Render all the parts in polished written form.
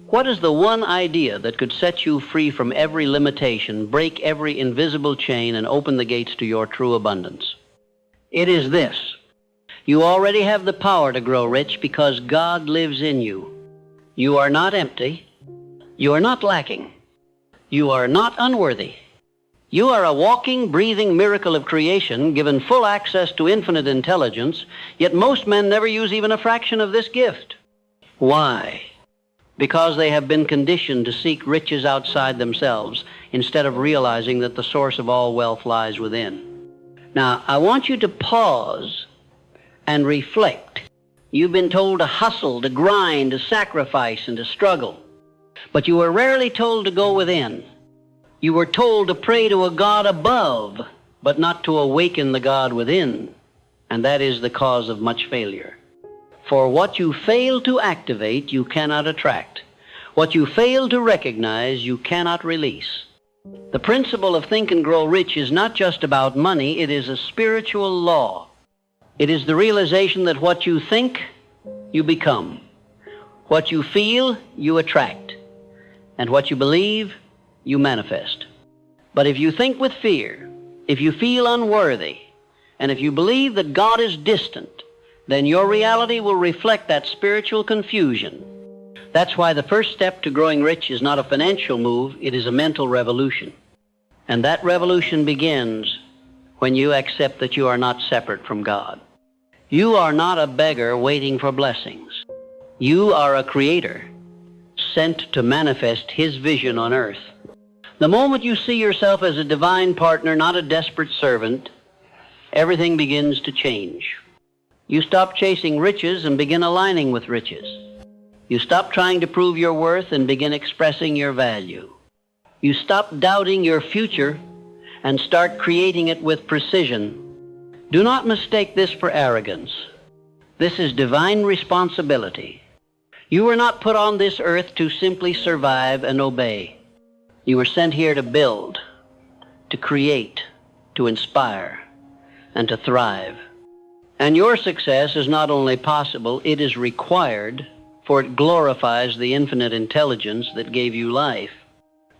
What is the one idea that could set you free from every limitation, break every invisible chain, and open the gates to your true abundance? It is this. You already have the power to grow rich because God lives in you. You are not empty. You are not lacking. You are not unworthy. You are a walking, breathing miracle of creation, given full access to infinite intelligence, yet most men never use even a fraction of this gift. Why? Because they have been conditioned to seek riches outside themselves instead of realizing that the source of all wealth lies within. Now, I want you to pause and reflect. You've been told to hustle, to grind, to sacrifice, and to struggle. But you were rarely told to go within. You were told to pray to a God above, but not to awaken the God within. And that is the cause of much failure. For what you fail to activate, you cannot attract. What you fail to recognize, you cannot release. The principle of Think and Grow Rich is not just about money, it is a spiritual law. It is the realization that what you think, you become. What you feel, you attract. And what you believe, you manifest. But if you think with fear, if you feel unworthy, and if you believe that God is distant, then your reality will reflect that spiritual confusion. That's why the first step to growing rich is not a financial move, it is a mental revolution. And that revolution begins when you accept that you are not separate from God. You are not a beggar waiting for blessings. You are a creator sent to manifest His vision on earth. The moment you see yourself as a divine partner, not a desperate servant, everything begins to change. You stop chasing riches and begin aligning with riches. You stop trying to prove your worth and begin expressing your value. You stop doubting your future and start creating it with precision. Do not mistake this for arrogance. This is divine responsibility. You were not put on this earth to simply survive and obey. You were sent here to build, to create, to inspire, and to thrive. And your success is not only possible, it is required, for it glorifies the infinite intelligence that gave you life.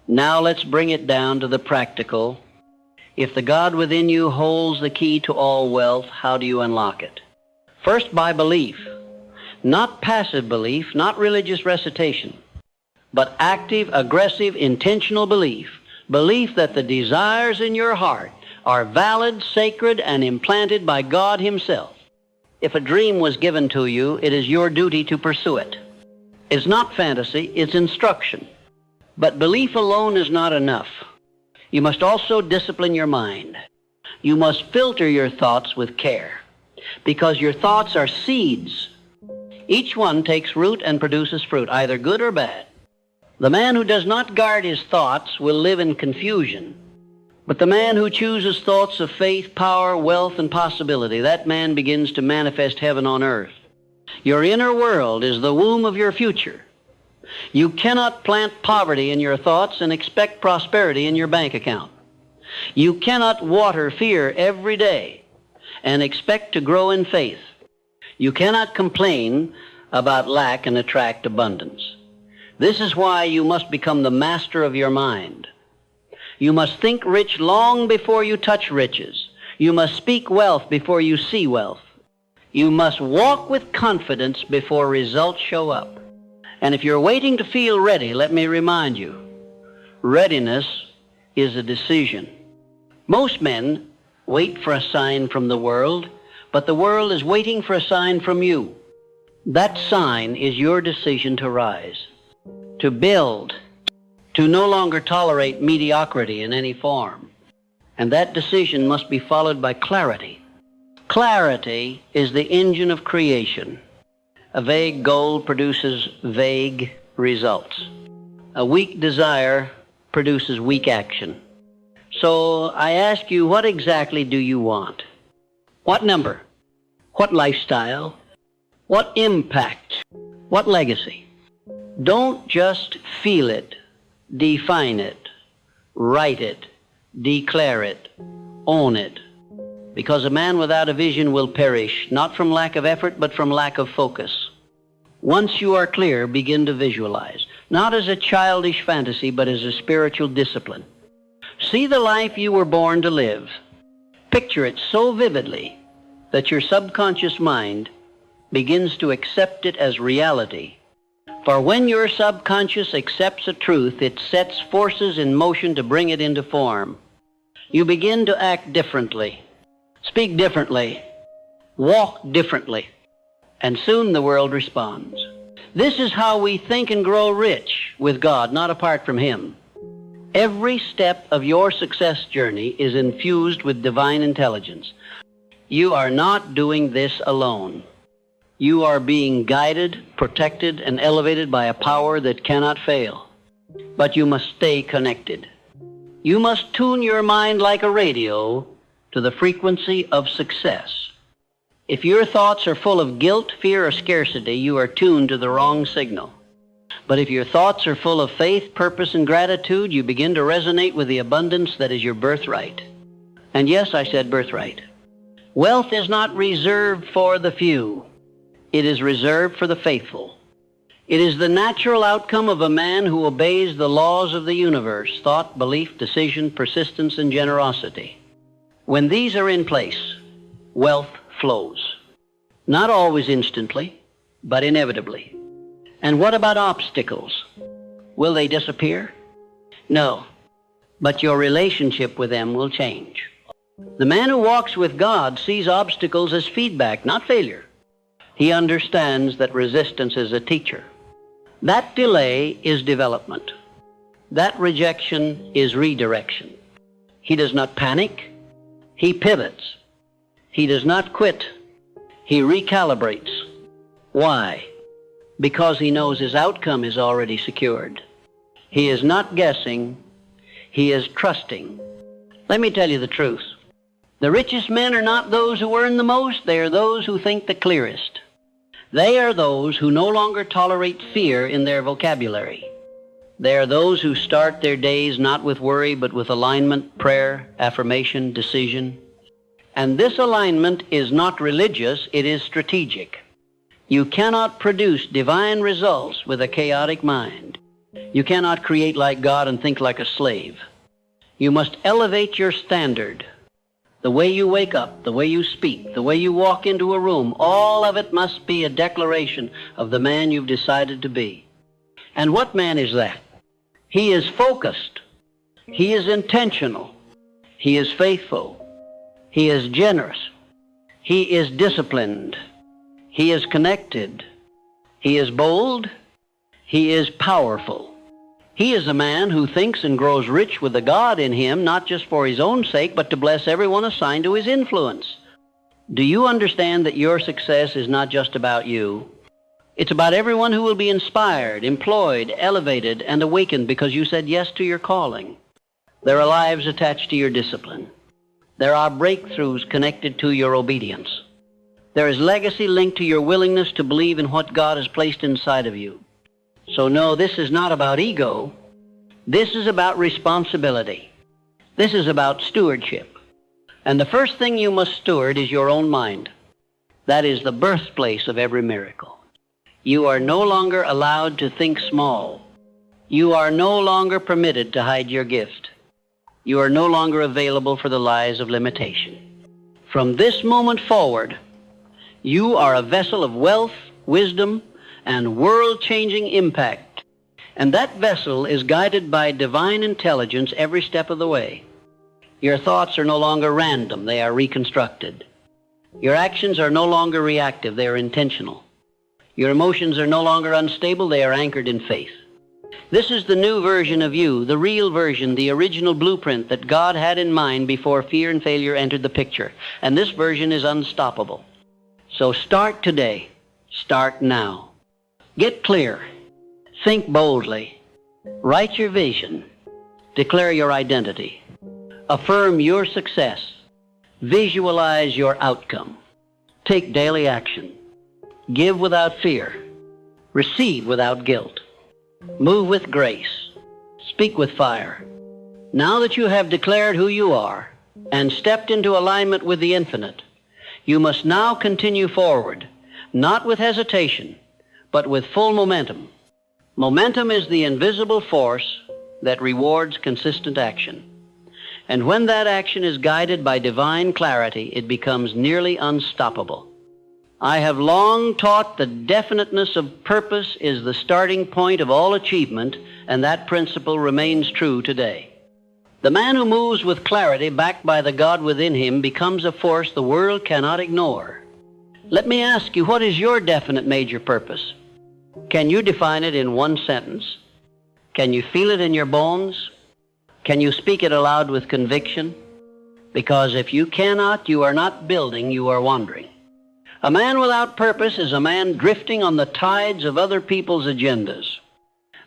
Now let's bring it down to the practical. If the God within you holds the key to all wealth, how do you unlock it? First, by belief. Not passive belief, not religious recitation, but active, aggressive, intentional belief. Belief that the desires in your heart are valid, sacred, and implanted by God Himself. If a dream was given to you, it is your duty to pursue it. It's not fantasy, it's instruction. But belief alone is not enough. You must also discipline your mind. You must filter your thoughts with care, because your thoughts are seeds. Each one takes root and produces fruit, either good or bad. The man who does not guard his thoughts will live in confusion. But the man who chooses thoughts of faith, power, wealth, and possibility, that man begins to manifest heaven on earth. Your inner world is the womb of your future. You cannot plant poverty in your thoughts and expect prosperity in your bank account. You cannot water fear every day and expect to grow in faith. You cannot complain about lack and attract abundance. This is why you must become the master of your mind. You must think rich long before you touch riches. You must speak wealth before you see wealth. You must walk with confidence before results show up. And if you're waiting to feel ready, let me remind you, readiness is a decision. Most men wait for a sign from the world, but the world is waiting for a sign from you. That sign is your decision to rise, to build, to no longer tolerate mediocrity in any form. And that decision must be followed by clarity. Clarity is the engine of creation. A vague goal produces vague results. A weak desire produces weak action. So I ask you, what exactly do you want? What number? What lifestyle? What impact? What legacy? Don't just feel it, define it, write it, declare it, own it. Because a man without a vision will perish, not from lack of effort, but from lack of focus. Once you are clear, begin to visualize. not as a childish fantasy, but as a spiritual discipline. See the life you were born to live. Picture it so vividly that your subconscious mind begins to accept it as reality. For when your subconscious accepts a truth, it sets forces in motion to bring it into form. You begin to act differently, speak differently, walk differently, and soon the world responds. This is how we think and grow rich with God, not apart from Him. Every step of your success journey is infused with divine intelligence. You are not doing this alone. You are being guided, protected, and elevated by a power that cannot fail. But you must stay connected. You must tune your mind like a radio to the frequency of success. If your thoughts are full of guilt, fear, or scarcity, you are tuned to the wrong signal. But if your thoughts are full of faith, purpose, and gratitude, you begin to resonate with the abundance that is your birthright. And yes, I said birthright. Wealth is not reserved for the few. It is reserved for the faithful. It is the natural outcome of a man who obeys the laws of the universe: thought, belief, decision, persistence, and generosity. When these are in place, wealth flows. Not always instantly, but inevitably. And what about obstacles? Will they disappear? No, but your relationship with them will change. The man who walks with God sees obstacles as feedback, not failure. He understands that resistance is a teacher. That delay is development. That rejection is redirection. He does not panic. He pivots. He does not quit. He recalibrates. Why? Because he knows his outcome is already secured. He is not guessing. He is trusting. Let me tell you the truth. The richest men are not those who earn the most. They are those who think the clearest. They are those who no longer tolerate fear in their vocabulary. They are those who start their days not with worry, but with alignment, prayer, affirmation, decision. And this alignment is not religious, it is strategic. You cannot produce divine results with a chaotic mind. You cannot create like God and think like a slave. You must elevate your standard. The way you wake up, the way you speak, the way you walk into a room, all of it must be a declaration of the man you've decided to be. And what man is that? He is focused. He is intentional. He is faithful. He is generous. He is disciplined. He is connected. He is bold. He is powerful. He is a man who thinks and grows rich with the God in him, not just for his own sake, but to bless everyone assigned to his influence. Do you understand that your success is not just about you? It's about everyone who will be inspired, employed, elevated, and awakened because you said yes to your calling. There are lives attached to your discipline. There are breakthroughs connected to your obedience. There is legacy linked to your willingness to believe in what God has placed inside of you. So no, this is not about ego. This is about responsibility. This is about stewardship. And the first thing you must steward is your own mind. That is the birthplace of every miracle. You are no longer allowed to think small. You are no longer permitted to hide your gift. You are no longer available for the lies of limitation. From this moment forward, you are a vessel of wealth, wisdom, and world-changing impact. And that vessel is guided by divine intelligence every step of the way. Your thoughts are no longer random, they are reconstructed. Your actions are no longer reactive, they are intentional. Your emotions are no longer unstable, they are anchored in faith. This is the new version of you, the real version, the original blueprint that God had in mind before fear and failure entered the picture. And this version is unstoppable. So start today. Start now. Get clear. Think boldly. Write your vision. Declare your identity. Affirm your success. Visualize your outcome. Take daily action. Give without fear. Receive without guilt. Move with grace. Speak with fire. Now that you have declared who you are and stepped into alignment with the infinite, you must now continue forward, not with hesitation, but with full momentum. Momentum is the invisible force that rewards consistent action. And when that action is guided by divine clarity, it becomes nearly unstoppable. I have long taught that definiteness of purpose is the starting point of all achievement, and that principle remains true today. The man who moves with clarity backed by the God within him becomes a force the world cannot ignore. Let me ask you, what is your definite major purpose? Can you define it in one sentence? Can you feel it in your bones? Can you speak it aloud with conviction? Because if you cannot, you are not building, you are wandering. A man without purpose is a man drifting on the tides of other people's agendas.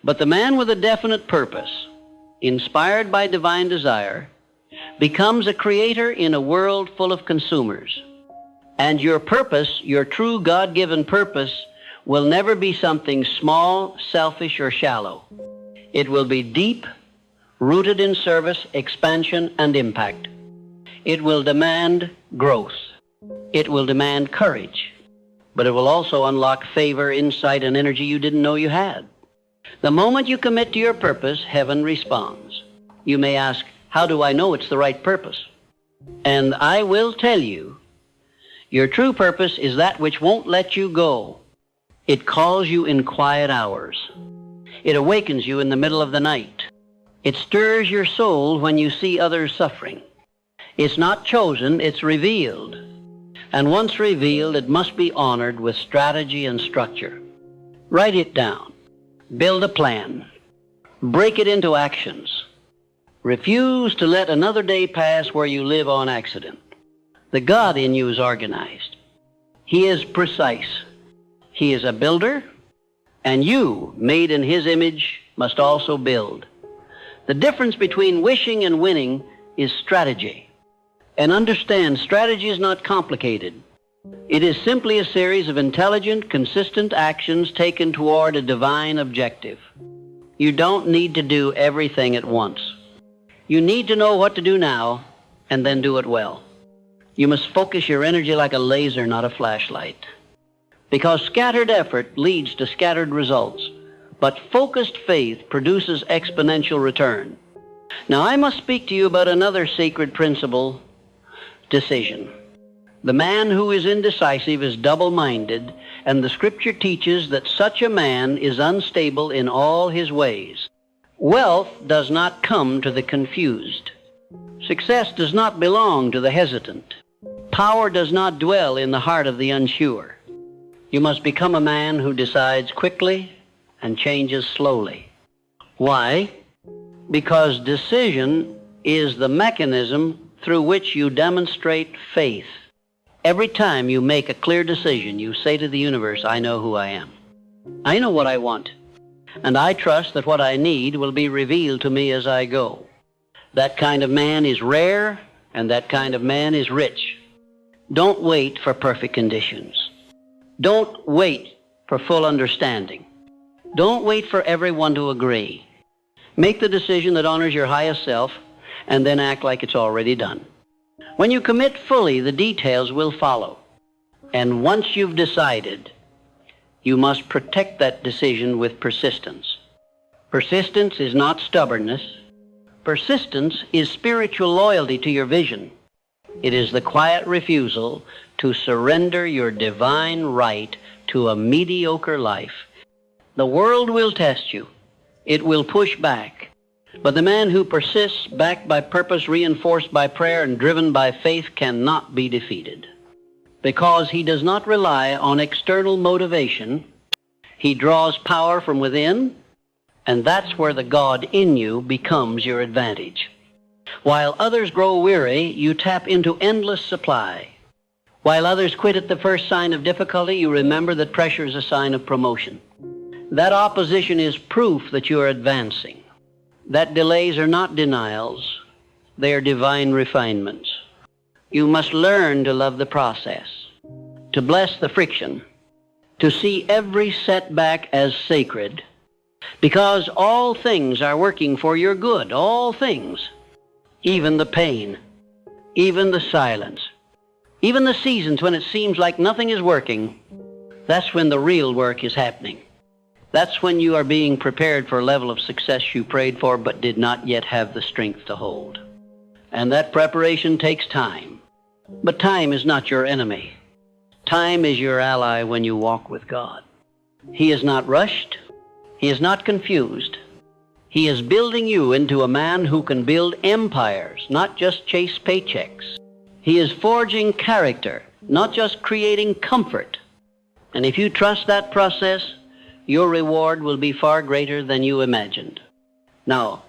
But the man with a definite purpose, inspired by divine desire, becomes a creator in a world full of consumers. And your purpose, your true God-given purpose, will never be something small, selfish, or shallow. It will be deep, rooted in service, expansion, and impact. It will demand growth. It will demand courage. But it will also unlock favor, insight, and energy you didn't know you had. The moment you commit to your purpose, heaven responds. You may ask, how do I know it's the right purpose? And I will tell you, your true purpose is that which won't let you go. It calls you in quiet hours. It awakens you in the middle of the night. It stirs your soul when you see others suffering. It's not chosen, it's revealed. And once revealed, it must be honored with strategy and structure. Write it down. Build a plan. Break it into actions. Refuse to let another day pass where you live on accident. The God in you is organized. He is precise. He is a builder, and you, made in His image, must also build. The difference between wishing and winning is strategy. And understand, strategy is not complicated. It is simply a series of intelligent, consistent actions taken toward a divine objective. You don't need to do everything at once. You need to know what to do now, and then do it well. You must focus your energy like a laser, not a flashlight. Because scattered effort leads to scattered results, but focused faith produces exponential return. Now, I must speak to you about another sacred principle, decision. The man who is indecisive is double-minded, and the Scripture teaches that such a man is unstable in all his ways. Wealth does not come to the confused. Success does not belong to the hesitant. Power does not dwell in the heart of the unsure. You must become a man who decides quickly and changes slowly. Why? Because decision is the mechanism through which you demonstrate faith. Every time you make a clear decision, you say to the universe, I know who I am. I know what I want, and I trust that what I need will be revealed to me as I go. That kind of man is rare, and that kind of man is rich. Don't wait for perfect conditions. Don't wait for full understanding. Don't wait for everyone to agree. Make the decision that honors your highest self, and then act like it's already done. When you commit fully, the details will follow. And once you've decided, you must protect that decision with persistence. Persistence is not stubbornness. Persistence is spiritual loyalty to your vision. It is the quiet refusal to surrender your divine right to a mediocre life. The world will test you. It will push back. But the man who persists, backed by purpose, reinforced by prayer, and driven by faith, cannot be defeated. Because he does not rely on external motivation, he draws power from within, and that's where the God in you becomes your advantage. While others grow weary, you tap into endless supply. While others quit at the first sign of difficulty, you remember that pressure is a sign of promotion. That opposition is proof that you are advancing. That delays are not denials, they are divine refinements. You must learn to love the process, to bless the friction, to see every setback as sacred, because all things are working for your good, all things, even the pain, even the silence, even the seasons when it seems like nothing is working. That's when the real work is happening. That's when you are being prepared for a level of success you prayed for but did not yet have the strength to hold. And that preparation takes time. But time is not your enemy. Time is your ally when you walk with God. He is not rushed. He is not confused. He is building you into a man who can build empires, not just chase paychecks. He is forging character, not just creating comfort. And if you trust that process, your reward will be far greater than you imagined. Now,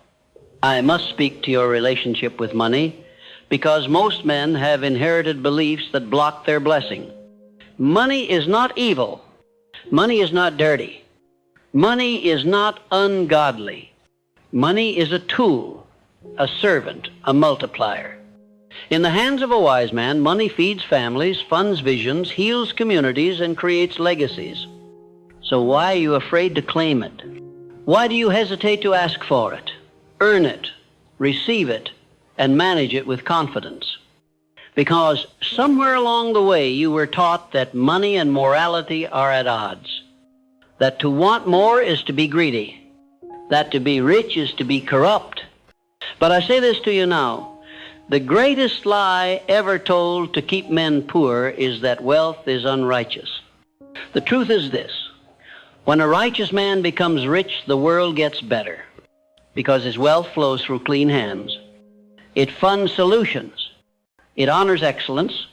I must speak to your relationship with money because most men have inherited beliefs that block their blessing. Money is not evil. Money is not dirty. Money is not ungodly. Money is a tool, a servant, a multiplier. In the hands of a wise man, money feeds families, funds visions, heals communities, and creates legacies. So why are you afraid to claim it? Why do you hesitate to ask for it, earn it, receive it, and manage it with confidence? Because somewhere along the way you were taught that money and morality are at odds, that to want more is to be greedy, that to be rich is to be corrupt. But I say this to you now. The greatest lie ever told to keep men poor is that wealth is unrighteous. The truth is this. When a righteous man becomes rich, the world gets better because his wealth flows through clean hands. It funds solutions. It honors excellence.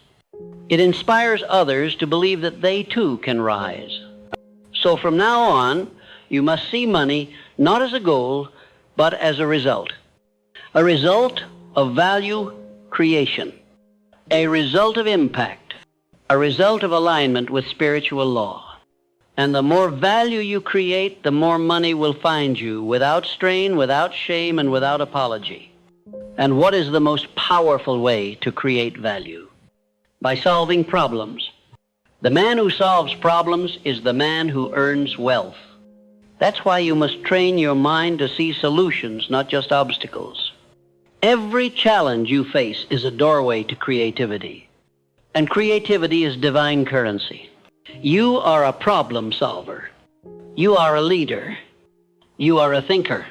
It inspires others to believe that they too can rise. So from now on, you must see money not as a goal, but as a result of value creation, a result of impact, a result of alignment with spiritual law. And the more value you create, the more money will find you without strain, without shame, and without apology. And what is the most powerful way to create value? By solving problems. The man who solves problems is the man who earns wealth. That's why you must train your mind to see solutions, not just obstacles. Every challenge you face is a doorway to creativity. And creativity is divine currency. You are a problem solver. You are a leader. You are a thinker.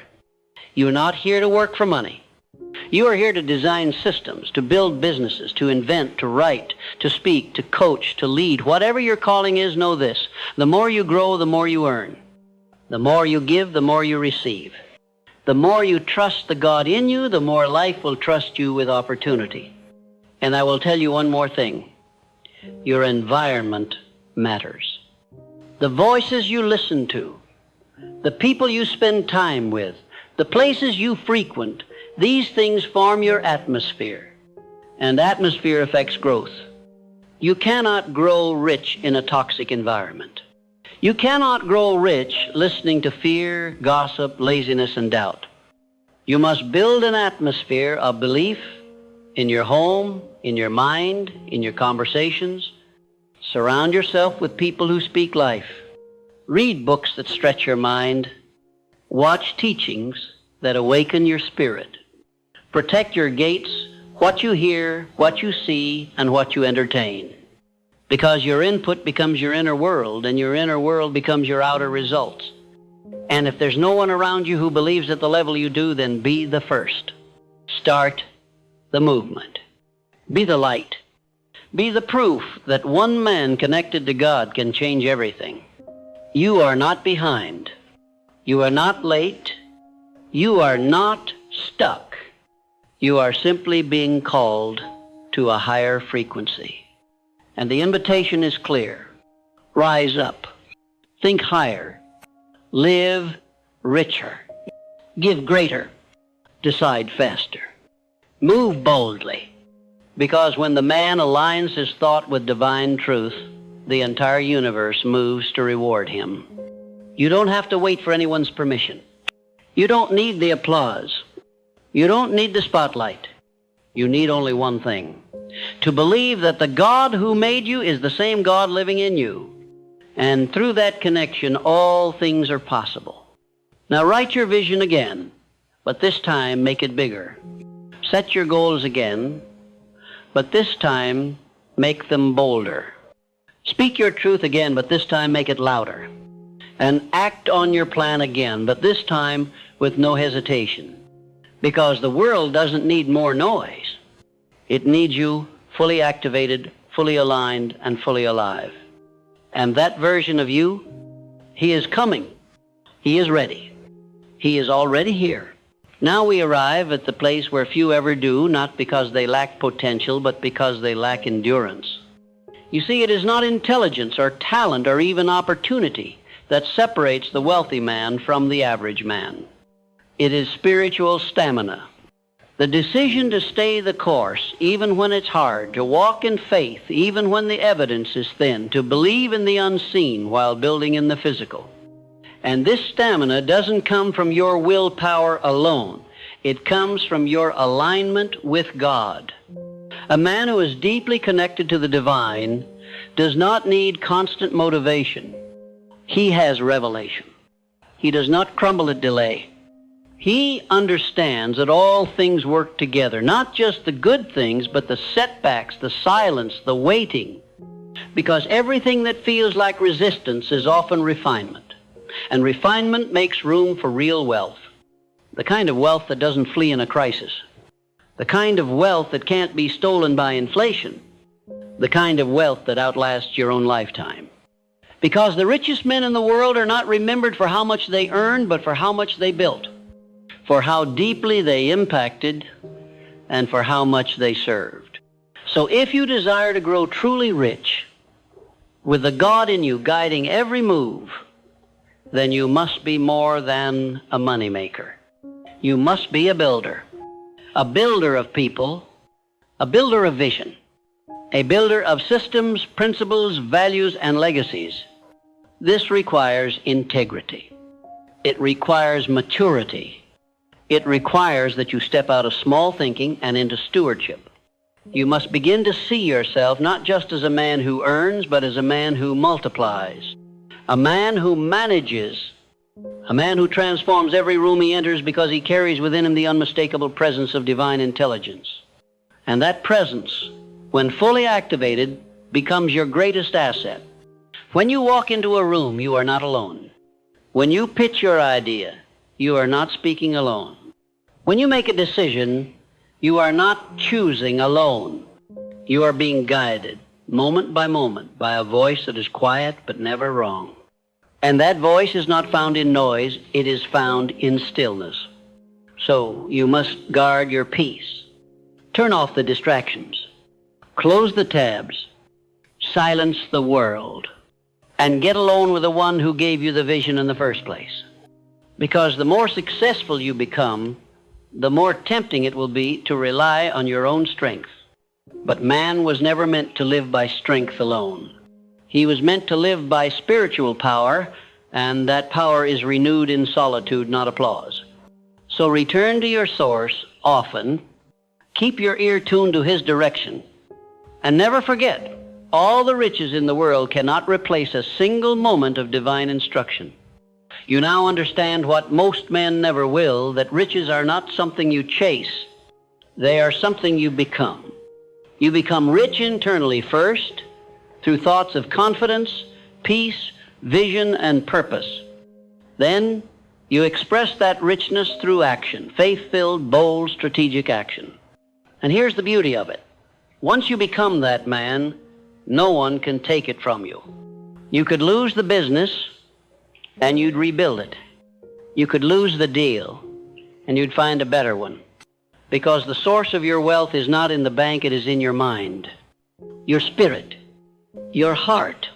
You're not here to work for money. You are here to design systems, to build businesses, to invent, to write, to speak, to coach, to lead. Whatever your calling is, know this. The more you grow, the more you earn. The more you give, the more you receive. The more you trust the God in you, the more life will trust you with opportunity. And I will tell you one more thing. Your environment matters. The voices you listen to, the people you spend time with, the places you frequent, these things form your atmosphere. And atmosphere affects growth. You cannot grow rich in a toxic environment. You cannot grow rich listening to fear, gossip, laziness, and doubt. You must build an atmosphere of belief in your home, in your mind, in your conversations. Surround yourself with people who speak life. Read books that stretch your mind. Watch teachings that awaken your spirit. Protect your gates, what you hear, what you see, and what you entertain. Because your input becomes your inner world, and your inner world becomes your outer results. And if there's no one around you who believes at the level you do, then be the first. Start the movement. Be the light. Be the proof that one man connected to God can change everything. You are not behind. You are not late. You are not stuck. You are simply being called to a higher frequency. And the invitation is clear. Rise up. Think higher. Live richer. Give greater. Decide faster. Move boldly. Because when the man aligns his thought with divine truth, the entire universe moves to reward him. You don't have to wait for anyone's permission. You don't need the applause. You don't need the spotlight. You need only one thing. To believe that the God who made you is the same God living in you. And through that connection, all things are possible. Now write your vision again, but this time make it bigger. Set your goals again, but this time make them bolder. Speak your truth again, but this time make it louder. and act on your plan again, but this time with no hesitation. Because the world doesn't need more noise. It needs you fully activated, fully aligned, and fully alive. And that version of you, he is coming. He is ready. He is already here. Now we arrive at the place where few ever do, not because they lack potential, but because they lack endurance. You see, it is not intelligence or talent or even opportunity that separates the wealthy man from the average man. It is spiritual stamina. The decision to stay the course, even when it's hard, to walk in faith, even when the evidence is thin, to believe in the unseen while building in the physical. And this stamina doesn't come from your willpower alone. It comes from your alignment with God. A man who is deeply connected to the divine does not need constant motivation. He has revelation. He does not crumble at delay. He understands that all things work together, not just the good things, but the setbacks, the silence, the waiting. Because everything that feels like resistance is often refinement. And refinement makes room for real wealth. The kind of wealth that doesn't flee in a crisis. The kind of wealth that can't be stolen by inflation. The kind of wealth that outlasts your own lifetime. Because the richest men in the world are not remembered for how much they earned, but for how much they built. For how deeply they impacted, and for how much they served. So if you desire to grow truly rich, with the God in you guiding every move, then you must be more than a moneymaker. You must be a builder of people, a builder of vision, a builder of systems, principles, values, and legacies. This requires integrity. It requires maturity. It requires that you step out of small thinking and into stewardship. You must begin to see yourself not just as a man who earns, but as a man who multiplies, a man who manages, a man who transforms every room he enters because he carries within him the unmistakable presence of divine intelligence. And that presence, when fully activated, becomes your greatest asset. When you walk into a room, you are not alone. When you pitch your idea, you are not speaking alone. When you make a decision, you are not choosing alone. You are being guided, moment by moment, by a voice that is quiet but never wrong. And that voice is not found in noise, it is found in stillness. So you must guard your peace. Turn off the distractions. Close the tabs. Silence the world. And get alone with the one who gave you the vision in the first place. Because the more successful you become, the more tempting it will be to rely on your own strength. But man was never meant to live by strength alone. He was meant to live by spiritual power, and that power is renewed in solitude, not applause. So return to your source often, keep your ear tuned to his direction, and never forget, all the riches in the world cannot replace a single moment of divine instruction. You now understand what most men never will, that riches are not something you chase. They are something you become. You become rich internally first, through thoughts of confidence, peace, vision, and purpose. Then you express that richness through action, faith-filled, bold, strategic action. And here's the beauty of it. Once you become that man, no one can take it from you. You could lose the business, and you'd rebuild it. You could lose the deal, and you'd find a better one. Because the source of your wealth is not in the bank, it is in your mind, your spirit, your heart,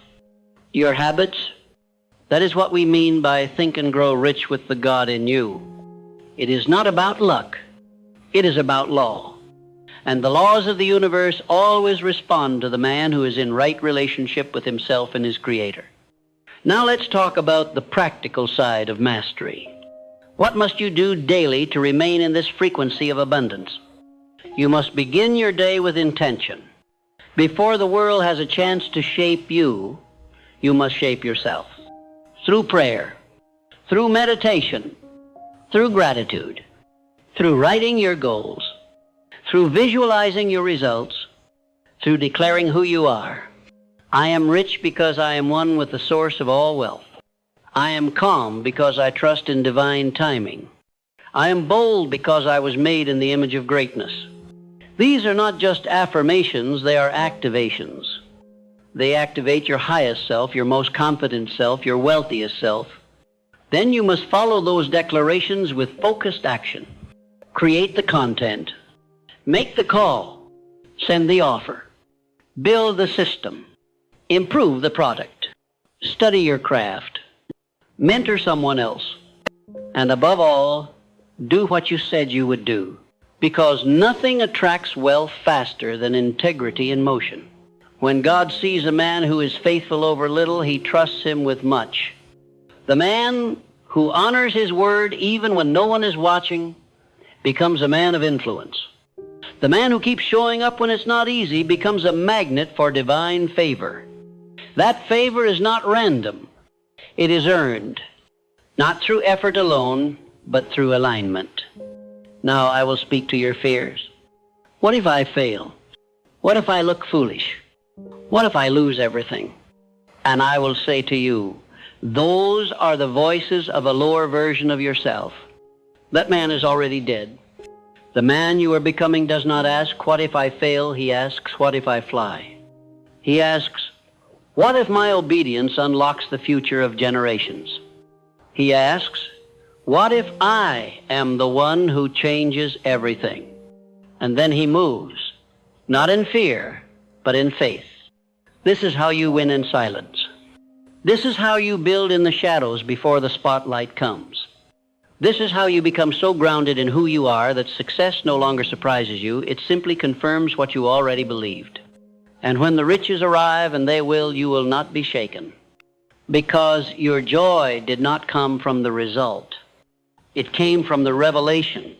your habits. That is what we mean by think and grow rich with the God in you. It is not about luck. It is about law. And the laws of the universe always respond to the man who is in right relationship with himself and his Creator. Now let's talk about the practical side of mastery. What must you do daily to remain in this frequency of abundance? You must begin your day with intention. Before the world has a chance to shape you, you must shape yourself. Through prayer, through meditation, through gratitude, through writing your goals, through visualizing your results, through declaring who you are. I am rich because I am one with the source of all wealth. I am calm because I trust in divine timing. I am bold because I was made in the image of greatness. These are not just affirmations, they are activations. They activate your highest self, your most confident self, your wealthiest self. Then you must follow those declarations with focused action. Create the content. Make the call. Send the offer. Build the system. Improve the product. Study your craft. Mentor someone else. And above all, do what you said you would do. Because nothing attracts wealth faster than integrity in motion. When God sees a man who is faithful over little, he trusts him with much. The man who honors his word even when no one is watching becomes a man of influence. The man who keeps showing up when it's not easy becomes a magnet for divine favor. That favor is not random. It is earned, not through effort alone, but through alignment. Now I will speak to your fears. What if I fail? What if I look foolish? What if I lose everything? And I will say to you, those are the voices of a lower version of yourself. That man is already dead. The man you are becoming does not ask, what if I fail? He asks, what if I fly? He asks, what if my obedience unlocks the future of generations? He asks, what if I am the one who changes everything? And then he moves, not in fear, but in faith. This is how you win in silence. This is how you build in the shadows before the spotlight comes. This is how you become so grounded in who you are that success no longer surprises you. It simply confirms what you already believed. And when the riches arrive, and they will, you will not be shaken. Because your joy did not come from the result. It came from the revelation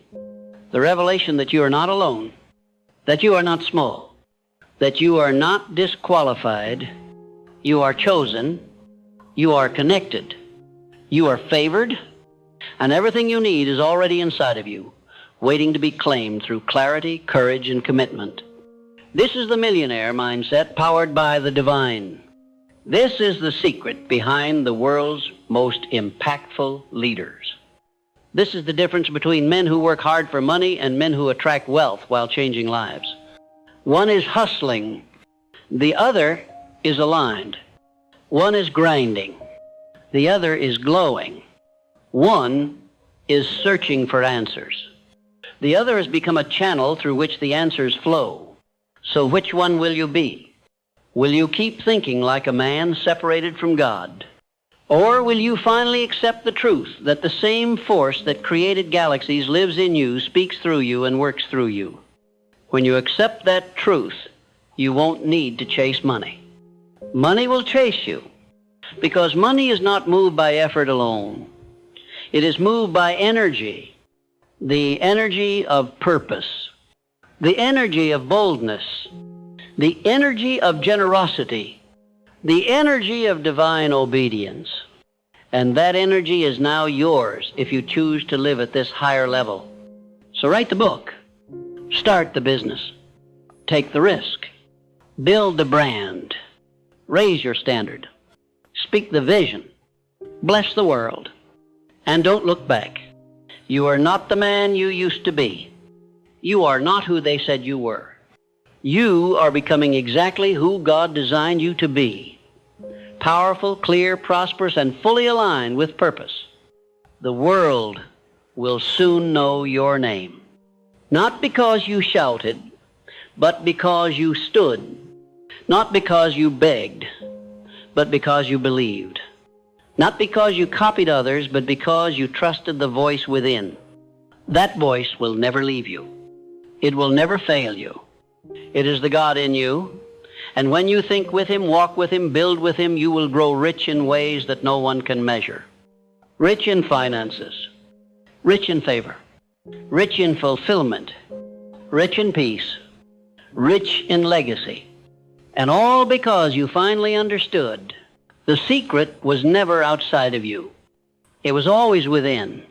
that you are not alone, that you are not small, that you are not disqualified, you are chosen, you are connected, you are favored, and everything you need is already inside of you, waiting to be claimed through clarity, courage, and commitment. This is the millionaire mindset powered by the divine. This is the secret behind the world's most impactful leaders. This is the difference between men who work hard for money and men who attract wealth while changing lives. One is hustling. The other is aligned. One is grinding. The other is glowing. One is searching for answers. The other has become a channel through which the answers flow. So which one will you be? Will you keep thinking like a man separated from God? Or will you finally accept the truth that the same force that created galaxies lives in you, speaks through you, and works through you? When you accept that truth, you won't need to chase money. Money will chase you, because money is not moved by effort alone. It is moved by energy, the energy of purpose, the energy of boldness, the energy of generosity, the energy of divine obedience. And that energy is now yours if you choose to live at this higher level. So write the book. Start the business. Take the risk. Build the brand. Raise your standard. Speak the vision. Bless the world. And don't look back. You are not the man you used to be. You are not who they said you were. You are becoming exactly who God designed you to be. Powerful, clear, prosperous, and fully aligned with purpose. The world will soon know your name. Not because you shouted, but because you stood. Not because you begged, but because you believed. Not because you copied others, but because you trusted the voice within. That voice will never leave you. It will never fail you. It is the God in you. And when you think with Him, walk with Him, build with Him, you will grow rich in ways that no one can measure. Rich in finances, rich in favor, rich in fulfillment, rich in peace, rich in legacy. And all because you finally understood the secret was never outside of you. It was always within.